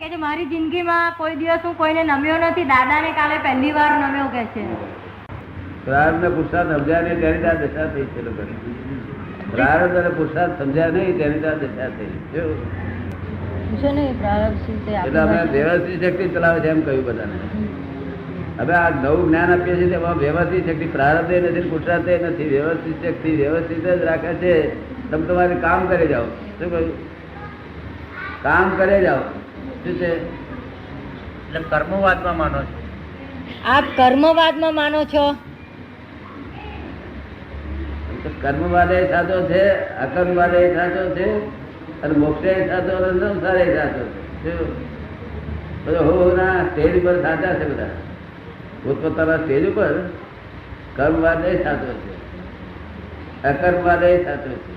કે જે મારી જિંદગીમાં કોઈ દિવસ હું કોઈને નમ્યો નથી, દાદાને કાલે પહેલી વાર નમ્યો કે છે. પ્રારબ્ધ ને પુરુષાર્થ સમજ્યા નહીં તેની ત્યાં દશા થઈ છે લોકોને. પ્રારબ્ધ અને પુરુષાર્થ સમજ્યા નહીં તેની ત્યાં દશા થઈ. એટલે અમે વ્યવસ્થિત શક્તિ ચલાવે છે એમ કહ્યું બધાને. હવે આ નવું જ્ઞાન આપીએ છીએ તેમાં વ્યવસ્થિત શક્તિ પ્રારબ્ધ નથી, પુરુષાર્થ નથી. વ્યવસ્થિત શક્તિ વ્યવસ્થિત જ રાખે છે. તમે તમારે કામ કરે જાઓ. શું કહ્યું? કામ કરે જાઓ. શું છે? એટલે કર્મવાદમાં માનો છો? આપ કર્મવાદમાં માનો છો? કર્મવાદ એ સાચો છે, અકર્મવાદ એ સાચો છે, અને મોક્ષ એ સાચો, સંસાર એ સાચો છે. બધા હો ના સ્ટેજ ઉપર સાચા છે. બધા પોતપોતાના સ્ટેજ ઉપર કર્મવાદ એ સાચો છે, અકર્મવાદ એ સાચો છે.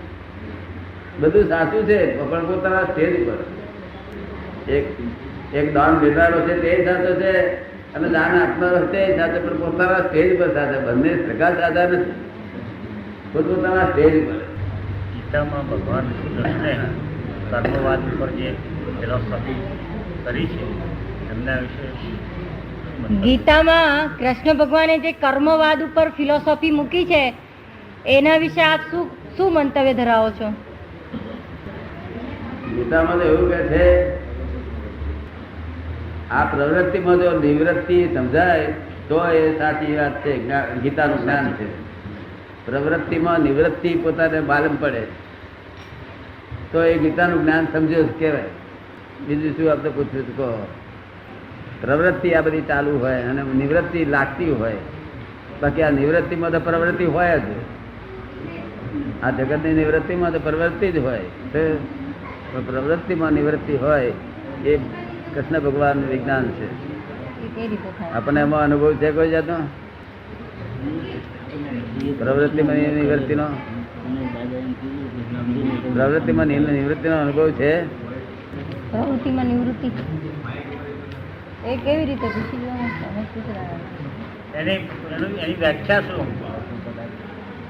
બધું સાચું છે પણ પોતાના સ્ટેજ ઉપર. એક દાન બેઠાડો છે તે સાચો છે, અને દાન આપનારો તે સાચો, પણ પોતાના સ્ટેજ પર સાચા. બંને સગા સાચા નથી, પોતપોતાના સ્ટેજ પર. ગીતામાં ભગવાન શ્રી કૃષ્ણે કર્મવાદ ઉપર જે ફિલોસોફી કરી છે એમના વિશે ગીતામાં કૃષ્ણ ભગવાને જે કર્મવાદ ઉપર ફિલોસોફી મૂકી છે એના વિશે આપ શું મંતવ્ય ધરાવો છો? ગીતામાં તો એવું કે છે, આ પ્રવૃત્તિમાં જો નિવૃત્તિ સમજાય તો એ સાચી વાત છે, ગીતાનું જ્ઞાન છે. પ્રવૃત્તિમાં નિવૃત્તિ પોતાને માલુમ પડે તો એ ગીતાનું જ્ઞાન સમજ્યો કહેવાય. બીજું શું આપણે પૂછ્યું કહો? પ્રવૃત્તિ આ બધી ચાલુ હોય અને નિવૃત્તિ લાગતી હોય. બાકી આ નિવૃત્તિમાં તો પ્રવૃત્તિ હોય જ. આ જગતની નિવૃત્તિમાં તો પ્રવૃત્તિ જ હોય. પ્રવૃત્તિમાં નિવૃત્તિ હોય એ કૃષ્ણ ભગવાનનું વિજ્ઞાન છે. આપણને એમાં અનુભવ છે કોઈ જાતનો? પ્રવૃત્તિમાં નિવૃત્તિનો નિવૃત્તિનો અનુભવ છે? પ્રવૃત્તિમાં નિવૃત્તિ એ કેવી રીતે એની વ્યાખ્યા શું?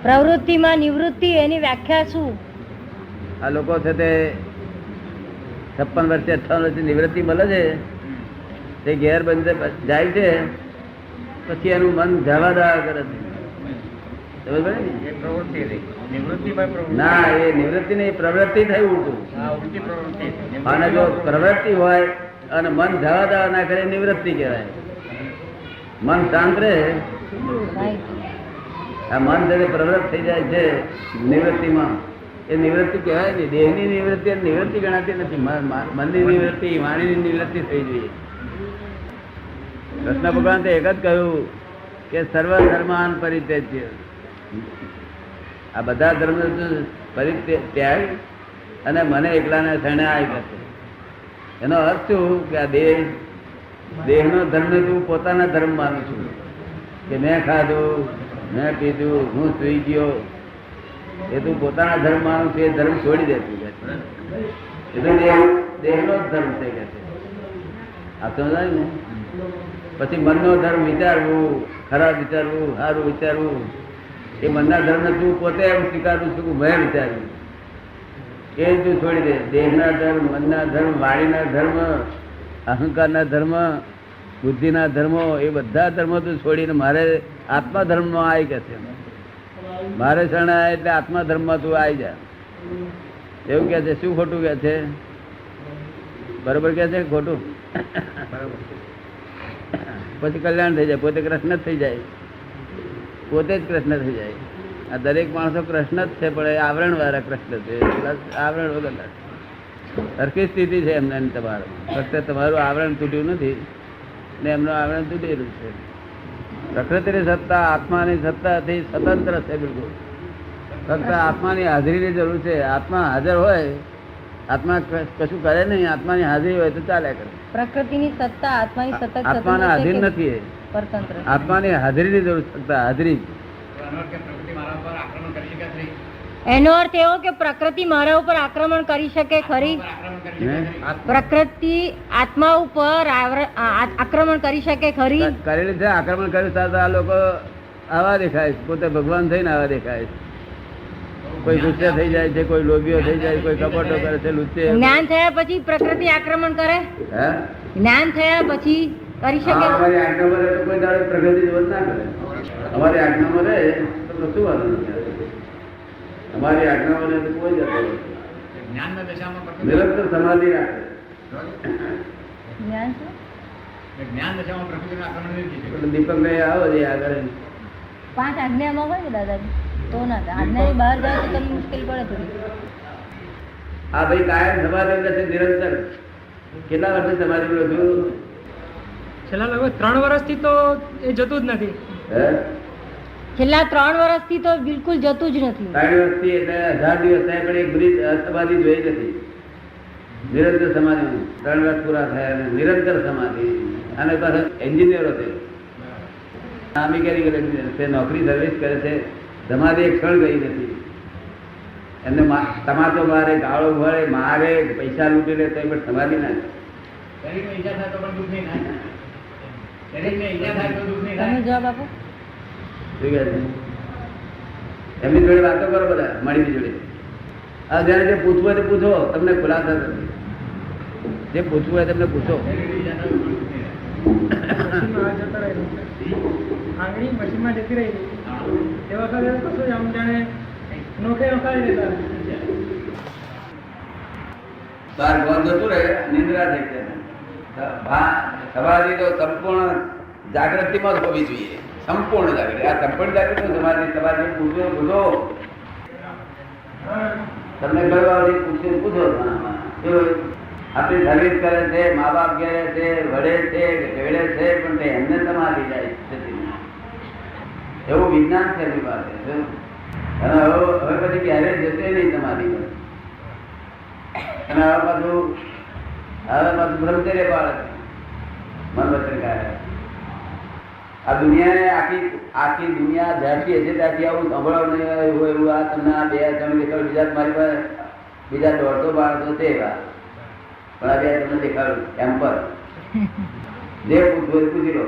પ્રવૃત્તિમાં નિવૃત્તિ એની વ્યાખ્યા શું? આ લોકો છે તે 56 વર્ષે 58 વર્ષે નિવૃત્તિ મળે છે, તે ઘેર બંધ જાય છે, પછી એનું મન જવા દેવા કરે છે. ના, એ નિવૃત્તિ નહીં, પ્રવૃત્તિ થઈ ઉલટું. અને જો પ્રવૃત્તિ હોય અને મન જવા દેવા ના કરે નિવૃત્તિ કહેવાય. મન શાંત રહે, આ મન જયારે પ્રવૃત્ત થઈ જાય છે નિવૃત્તિમાં, એ નિવૃત્તિ કહેવાય ને. દેહની નિવૃત્તિ નિવૃત્તિ ગણાતી નથી. મનની નિવૃત્તિ, વાણીની નિવૃત્તિ થઈ જોઈએ. કૃષ્ણ ભગવાન તો એક જ કહ્યું કે સર્વ ધર્માન પરિત્યજ્ય. આ બધા ધર્મ પરિત્યાગ અને મને એકલાને શરણે આવી છે. એનો અર્થ શું કે આ દેહનો ધર્મ તું પોતાના ધર્મ માનું છું કે મેં ખાધું, મેં પીધું, હું સુઈ ગયો, એ તું પોતાના ધર્મ માનું છું. એ ધર્મ છોડી દેતું કે એ તો દેહનો જ ધર્મ છે કે છે. આ સમજાય ને? પછી મનનો ધર્મ વિચારવું, ખરાબ વિચારવું, સારું વિચારવું, એ મનના ધર્મ તું પોતે એમ સ્વીકારું છું કે મેં વિચાર્યું, એ તું છોડી દે. દેહના ધર્મ, મનના ધર્મ, વાણીના ધર્મ, અહંકારના ધર્મ, બુદ્ધિના ધર્મો, એ બધા ધર્મો તું છોડીને મારે આત્મા ધર્મમાં આવી કે છે. મારે શરણે આવે એટલે આત્મા ધર્મમાં તું આવી જા એવું કે છે. શું ખોટું કે છે? બરોબર કે છે ખોટું? પછી કલ્યાણ થઈ જાય, પોતે કૃષ્ણ જ થઈ જાય, પોતે જ કૃષ્ણ થઈ જાય. આ દરેક માણસો કૃષ્ણ જ છે, પણ આવરણ વાળા કૃષ્ણ છે, આવરણ વગર સરખી સ્થિતિ છે એમને. તમારું ફક્ત તમારું આવરણ તૂટ્યું નથી ને એમનું આવરણ તૂટેલું છે. પ્રકૃતિની સત્તા, આત્માની સત્તાથી સ્વતંત્ર છે બિલકુલ. ફક્ત આત્માની હાજરીની જરૂર છે. આત્મા હાજર હોય, આત્મા કશું કરે નહીં, આત્માની હાજરી હોય તો ચાલ્યા કરે. પ્રકૃતિની સત્તા આત્માની સત્તા આત્માના આધીન નથી. આત્માની હાજરીની જરૂર, ફક્ત હાજરી. એનો અર્થ એવો કે પ્રકૃતિ મારા ઉપર આક્રમણ કરી શકે ખરી? પ્રકૃતિ આત્મા ઉપર આક્રમણ કરી શકે ખરી? કરેલી છે. આક્રમણ કર્યું સાથે આ લોકો આવા દેખાય, પોતે ભગવાન થઈને આવા દેખાય. કોઈ ગુસ્સે થઈ જાય છે, કોઈ લોભીઓ થઈ જાય, કોઈ કપટો કરે છે, લુચ્ચે. જ્ઞાન થયા પછી પ્રકૃતિ આક્રમણ કરે? હે? જ્ઞાન થયા પછી કરી શકે? અમારી આજ્ઞામાં રહે તો કોઈ દાડો પ્રગતિ જ ના કરે. અમારી આજ્ઞામાં રહે તો શું વાંધો નથી. અમારી આજ્ઞામાં રહે તો કોઈ જતો જ્ઞાનના દશામાં નિરંતર સમાધિ રાખે. જ્ઞાન છે? જ્ઞાન દશામાં પ્રકૃતિનું આક્રમણ નથી થયું. દીપકભાઈ આવો છે આગળ. 5 આજ્ઞામાં હોય ને દાદાજી તો ના થાય. આજ્ઞાની બહાર જાય તો તમને મુશ્કેલ પડે થોડી. આ ભાઈ કાયમ સમાધિ રહેશે નિરંતર. કેટલા વર્ષે સમાધિ રહ્યું? છેલ્લા લગભગ 3 વર્ષથી તો એ જતું જ નથી. હે? છેલ્લા 3 વર્ષથી તો બિલકુલ જતું જ નથી. 3 વર્ષથી એટલે 1000 દિવસ થાય પણ એક બ્રિજ સમાધિ જોઈ નથી. નિરંતર સમાધિ 3 વર્ષ પૂરા થયા અને નિરંતર સમાધિ. અને પાછા એન્જિનિયરો છે, મિકેનિકલ એન્જિનિયર છે, નોકરી સર્વિસ કરે છે. સમાધિ એક ક્ષણ ગઈ નથી. એમને તમાચો મારે, ગાળો ભરે, મારે, પૈસા લૂંટી લે તો પણ સમાધિ ના શરીરને ઈજા થાય તો પણ દુઃખ નહીં થાય. શરીરને ઈજા થાય તો દુઃખ નહીં તમે થાય. જવાબ આપો. શું કહે છે? એમની જોડે વાતો કરો બધા મળીની જોડે. આ જયારે જે પૂછવું હોય તે પૂછો, તમને ખુલાસા થશે. જે પૂછવું હોય તમને પૂછો. શરીરને ઈજા થાય તો પણ દુઃખ નહીં મશીનમાં જતા રહેલું. આંગળી મશીનમાં જતી રહેલી. એ વખતે કશું જ આમ જાણે નોખે નોખાઈ રહેતા. બાર ગોળ જતું રહે, નિંદ્રા થઈ જાય. સમાધિ તો સંપૂર્ણ જાગૃતિમાં જ હોવી જોઈએ. સંપૂર્ણ જાગૃતિ. આ સંપૂર્ણ જાગૃતિ સમાધિ. સમાધિ પૂછો પૂછો. તમને કયું પૂછો. આપણી સર્વિસ કરે છે, મા બાપ ઘેરે છે, વડે છે, ઝઘડે છે, પણ તે એમને સમાધિ જાય એવું વિજ્ઞાન છે એમની પાસે. અને હવે પછી ક્યારે જશે નહીં સમાધિ. અને હવે પાછું બ્રહ્મચર્ય પાળે, મન વચન કાર્ય. આ દુનિયાને આખી દુનિયા જ્યાંથી હશે ત્યાંથી આવું સાંભળવા નહીં હોય એવું આ તમને આ 2 દેખાડું. બીજા મારી પાસે બીજા 150 બાળકો છે એવા, પણ આ 2 તમને દેખાડું એમ પર. જે પૂછવું પૂછી લો.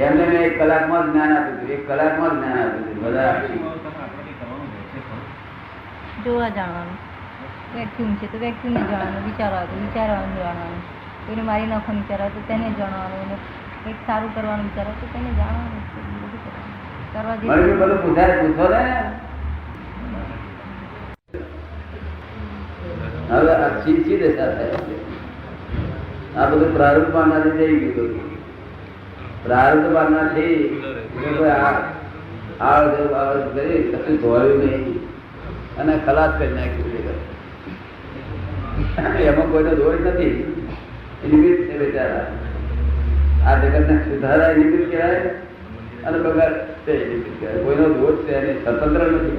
એમને મેં 1 કલાકમાં જ જ્ઞાન આપ્યું હતું. 1 કલાકમાં જ જ્ઞાન આપ્યું હતું. બધા જોવા જાણવાનું. વેક્યુમ છે તો વેક્યુમને જાણવાનું. વિચારવા તો વિચારવાનું જાણવાનું. કોઈને મારી નાખવાનું વિચારવા તો તેને જાણવાનું. અને કંઈક સારું કરવાનું વિચારો તો તેને જાણવાનું. બધું કરવાનું. કરવા મને બી બધું પૂછાય. પૂછો ને. હવે આ શી દશા થાય છે? આ બધું પ્રારંભ પામનાથી જઈ ગયું. પ્રારંભ પામનાથી કશું ધોયું નહીં અને ખલાસ કરી નાખ્યું. એમાં કોઈનો દોષ નથી. નિમિત્ત છે બેચારા. આ જગતને સુધારા નિમિત્ત કહેવાય અને બગાડ નિમિત્ત કહેવાય. કોઈનો દોષ છે અને સ્વતંત્ર નથી.